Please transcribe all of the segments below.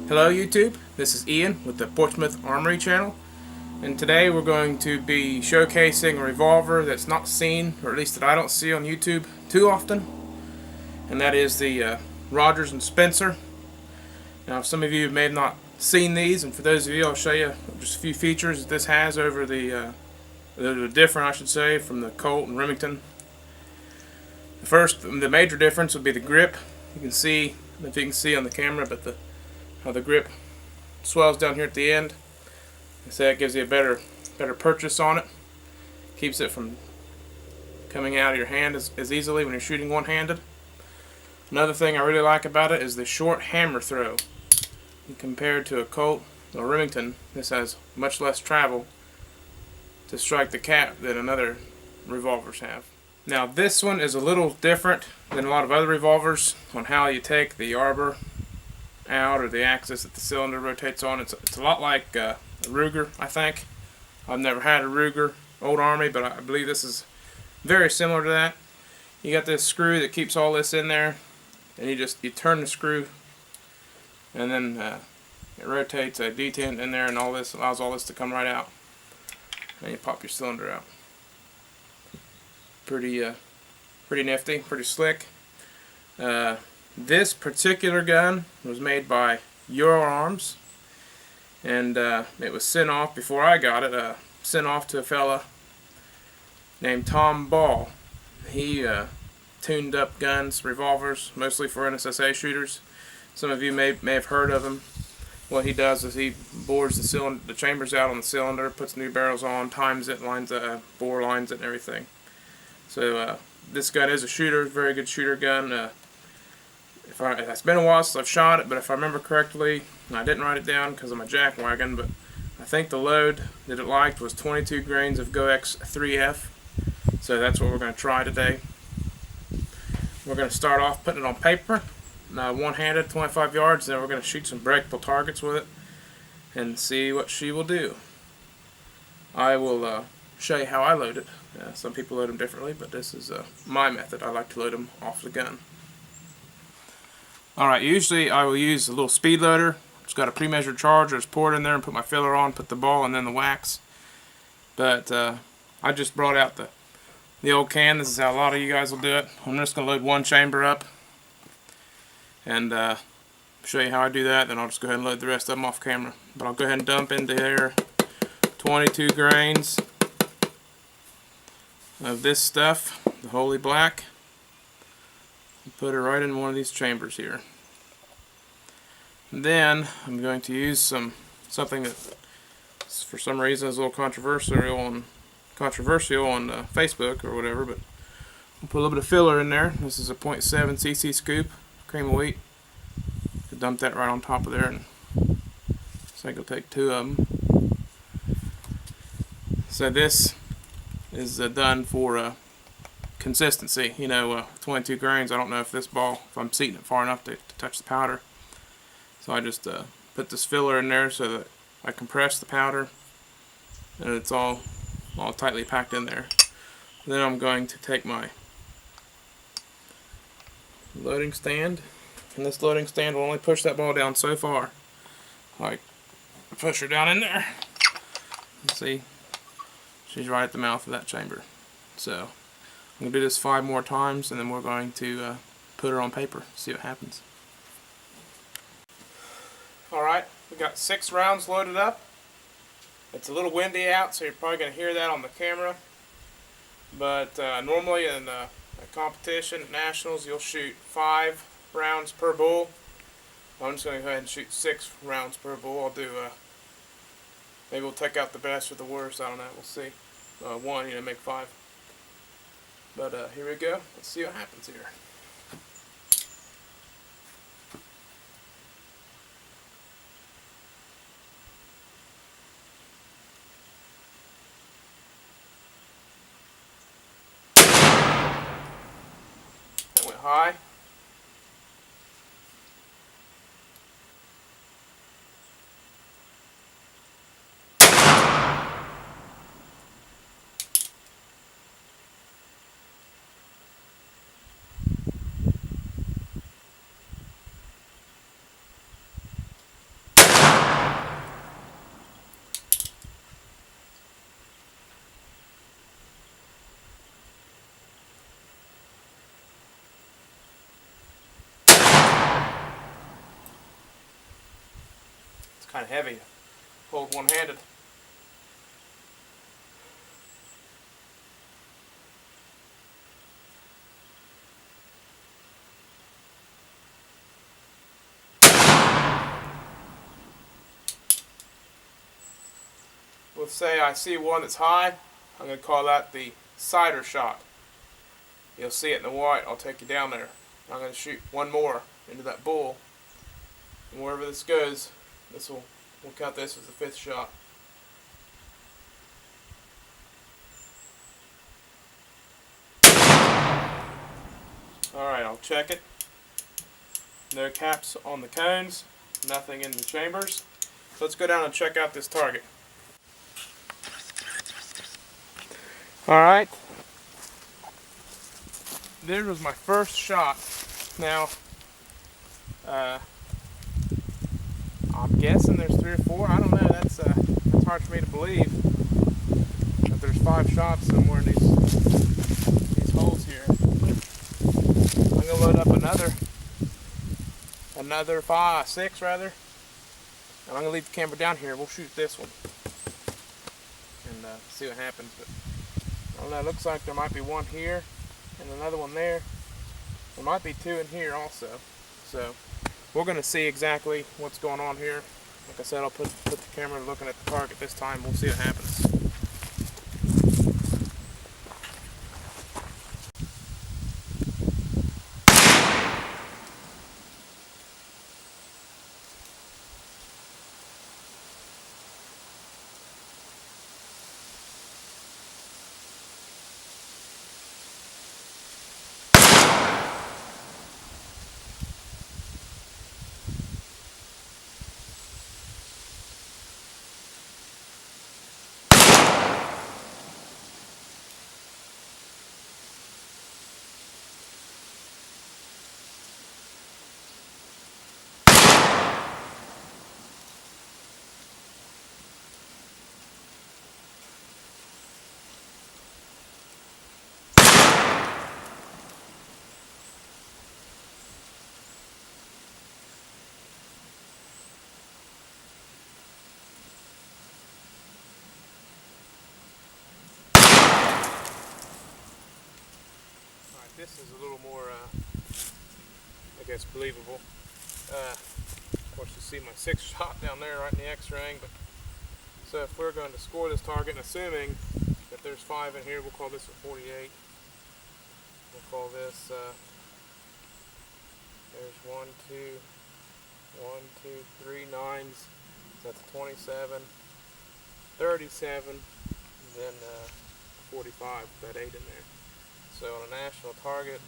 Hello YouTube, this is Ian with the Portsmouth Armory channel, and today we're going to be showcasing a revolver that's not seen, or at least that I don't see on YouTube too often, and that is the Rogers and Spencer. Now some of you may have not seen these, and for those of you I'll show you just a few features that this has over the different, I should say, from the Colt and Remington. The major difference would be the grip. You can see, if you can see on the camera, but how the grip swells down here at the end. So that gives you a better purchase on it. Keeps it from coming out of your hand as easily when you're shooting one-handed. Another thing I really like about it is the short hammer throw. And compared to a Colt or Remington, this has much less travel to strike the cap than other revolvers have. Now this one is a little different than a lot of other revolvers on how you take the arbor out, or the axis that the cylinder rotates on. It's a lot like a Ruger, I think. I've never had a Ruger Old Army, but I believe this is very similar to that. You got this screw that keeps all this in there, and you turn the screw, and then it rotates a detent in there, and all this allows all this to come right out. And you pop your cylinder out. Pretty nifty, pretty slick. This particular gun was made by Euro Arms, and it was sent off before I got it. Sent off to a fella named Tom Ball. He tuned up guns, revolvers, mostly for NSSA shooters. Some of you may have heard of him. What he does is he bores the chambers out on the cylinder, puts new barrels on, times it, bore lines it, and everything. So this gun is a shooter, very good shooter gun. It's been a while since I've shot it, but if I remember correctly, and I didn't write it down because I'm a jackwagon, but I think the load that it liked was 22 grains of Govt 3F. So that's what we're going to try today. We're going to start off putting it on paper, one-handed, 25 yards, then we're going to shoot some breakable targets with it and see what she will do. I will show you how I load it. Some people load them differently, but this is my method. I like to load them off the gun. Alright, usually I will use a little speed loader. It's got a pre-measured charge. I just pour it in there and put my filler on, put the ball and then the wax. But I just brought out the old can. This is how a lot of you guys will do it. I'm just going to load one chamber up and show you how I do that. Then I'll just go ahead and load the rest of them off camera. But I'll go ahead and dump into there 22 grains of this stuff, the Holy Black. Put it right in one of these chambers here. And then I'm going to use something that for some reason is a little controversial on Facebook or whatever, but I'll put a little bit of filler in there. This is a 0.7 cc scoop, cream of wheat. Dump that right on top of there, and I think I'll take two of them. So this is done for consistency. 22 grains. I don't know if this ball, if I'm seating it far enough to touch the powder. So I just put this filler in there so that I compress the powder and it's all tightly packed in there. Then I'm going to take my loading stand, and this loading stand will only push that ball down so far. Like, push her down in there. See, she's right at the mouth of that chamber. So I'm going to do this 5 more times, and then we're going to put her on paper, see what happens. Alright, we got 6 rounds loaded up. It's a little windy out, so you're probably going to hear that on the camera. But normally in a competition at Nationals, you'll shoot 5 rounds per bull. I'm just going to go ahead and shoot 6 rounds per bull. I'll do, maybe we'll take out the best or the worst, I don't know, we'll see. One, make 5. But here we go. Let's see what happens here. That went high. kind of heavy to hold one-handed. Let's say I see one that's high. I'm going to call that the cider shot. You'll see it in the white. I'll take you down there. I'm going to shoot one more into that bull. And wherever this goes, we'll count this as the 5th shot. Alright, I'll check it. No caps on the cones, nothing in the chambers. So let's go down and check out this target. Alright, there was my first shot. Now, I'm guessing there's 3 or 4. I don't know. That's hard for me to believe that there's 5 shots somewhere in these holes here. I'm gonna load up another 6 rather, and I'm gonna leave the camera down here. We'll shoot this one and see what happens. But I don't know. It looks like there might be one here and another one there. There might be 2 in here also. So we're going to see exactly what's going on here. Like I said, I'll put the camera looking at the target this time. We'll see what happens. This is a little more, I guess, believable. Of course, you see my 6th shot down there right in the X-ring. But so if we're going to score this target, and assuming that there's 5 in here, we'll call this a 48. We'll call this, there's 1, 2, 3 nines. So that's 27, 37, and then 45, that 8 in there. So on a national target,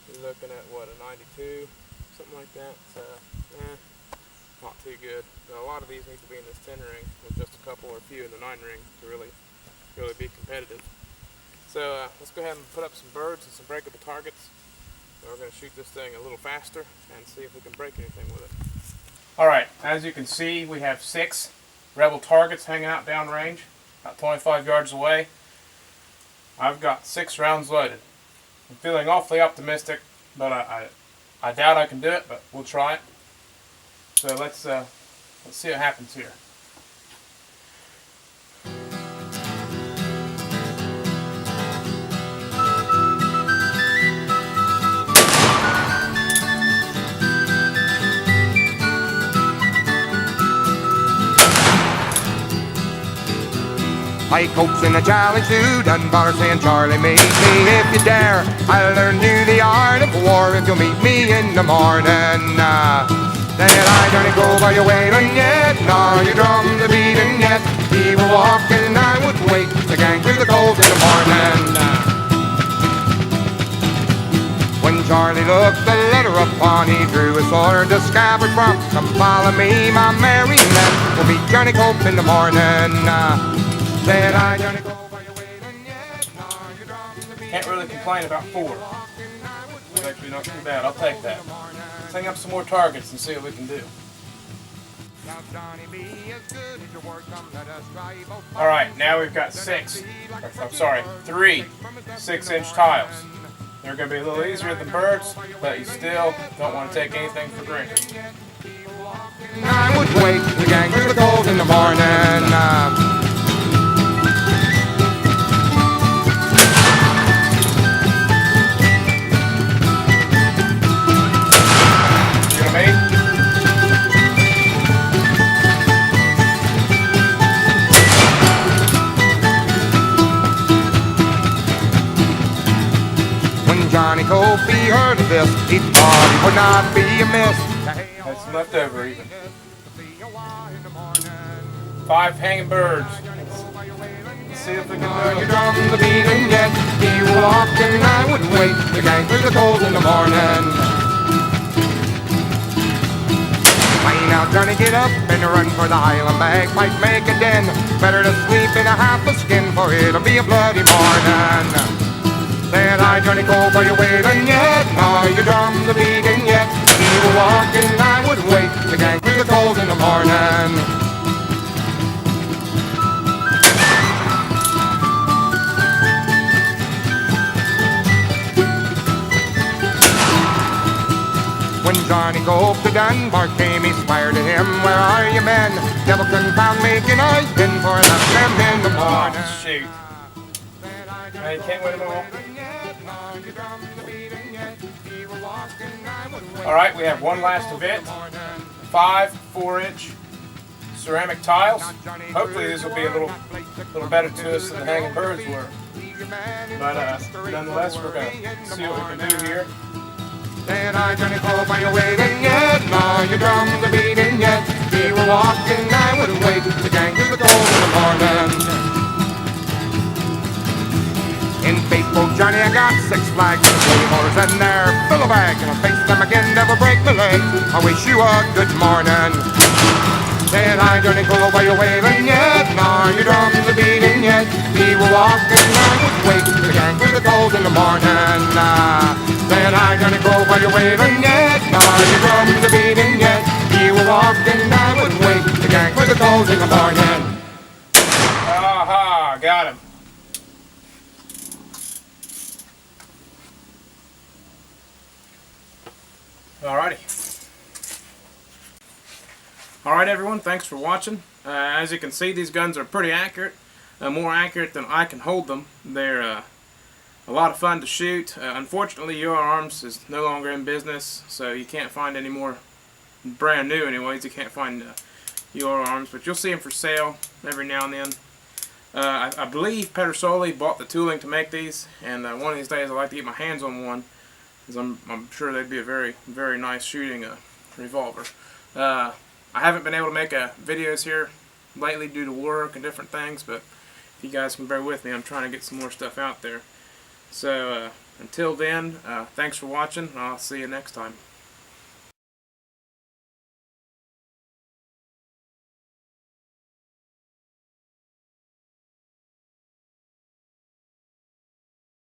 you're looking at what, a 92, something like that. So, not too good. But a lot of these need to be in this 10 ring with just a couple or a few in the 9 ring to really be competitive. So let's go ahead and put up some birds and some breakable targets. And we're going to shoot this thing a little faster and see if we can break anything with it. Alright, as you can see, we have 6 rebel targets hanging out downrange, about 25 yards away. I've got 6 rounds loaded. I'm feeling awfully optimistic, but I doubt I can do it, but we'll try it. So let's see what happens here. Pike hopes in a challenge to Dunbar, saying, Charlie, meet me if you dare. I'll learn you the art of war if you'll meet me in the morning. Then I don't go by your wailing yet, nor your drums a beating yet. He will walk and I would wait to gang through the cold in the morning. When Charlie looked the letter upon, he drew his sword, the scabbard from. Come follow me, my merry men, we'll meet Johnny Cope in the morning. Said I don't go by your wailing yet, nor your drums a beating. Can't really complain about 4. It's actually not too bad. I'll take that. Let's hang up some more targets and see what we can do. Alright, now we've got 3 6-inch tiles. They're going to be a little easier than birds, but you still don't want to take anything for granted. I would wake the gang through the cold in the morning. You know me? When Johnny Kofi heard of this, he thought he would not be amiss. That's some left over even. 5 hanging birds. Let's see if we can do You it. drum the beating yet, he walked and I would wait the gang through the cold in the morning. Why now Johnny, get up and run for the Highland bagpipe, make a den. Better to sleep in a half a skin, for it'll be a bloody morning. Said I, Johnny, go for your wailing yet, now you drum the beating yet. He will walk and I would wait the gang through the cold in the morning. When Johnny Govt to Dunbar came, he spired to him, where are you men? Devil confound me, can I pin for an them in the morning? Oh, shoot. Now you can't win them all. Alright, we have one last event. 5 4-inch ceramic tiles. Hopefully these will be a little better to us than the hanging birds were. But nonetheless, we're going to see what we can do here. Said I, Johnny, go by your waiting yet, now you drum the beating yet. He will walk and I would wait the gang through the cold in the morning. In faithful Johnny, I got 6 flags and 3 motors and they're full of bag, and I'll face them again, never break my leg. I wish you a good morning. Said I, Johnny, go by your wailing yet, now you drum the beating yet. He will walk and I would wait the gang through the cold in the morning. Said I, Johnny, go by your wailing yet, now you drum the beating yet. He will walk and I would wait the gang through the cold in the morning. Aha, got him. Alrighty. Alright everyone, thanks for watching. As you can see, these guns are pretty accurate. More accurate than I can hold them. They're a lot of fun to shoot. Unfortunately, UR Arms is no longer in business, so you can't find any more brand new anyways. You can't find UR Arms, but you'll see them for sale every now and then. I believe Pedersoli bought the tooling to make these, and one of these days I'd like to get my hands on one, because I'm sure they'd be a very, very nice shooting revolver. I haven't been able to make videos here lately due to work and different things, but if you guys can bear with me, I'm trying to get some more stuff out there. So until then, thanks for watching, and I'll see you next time.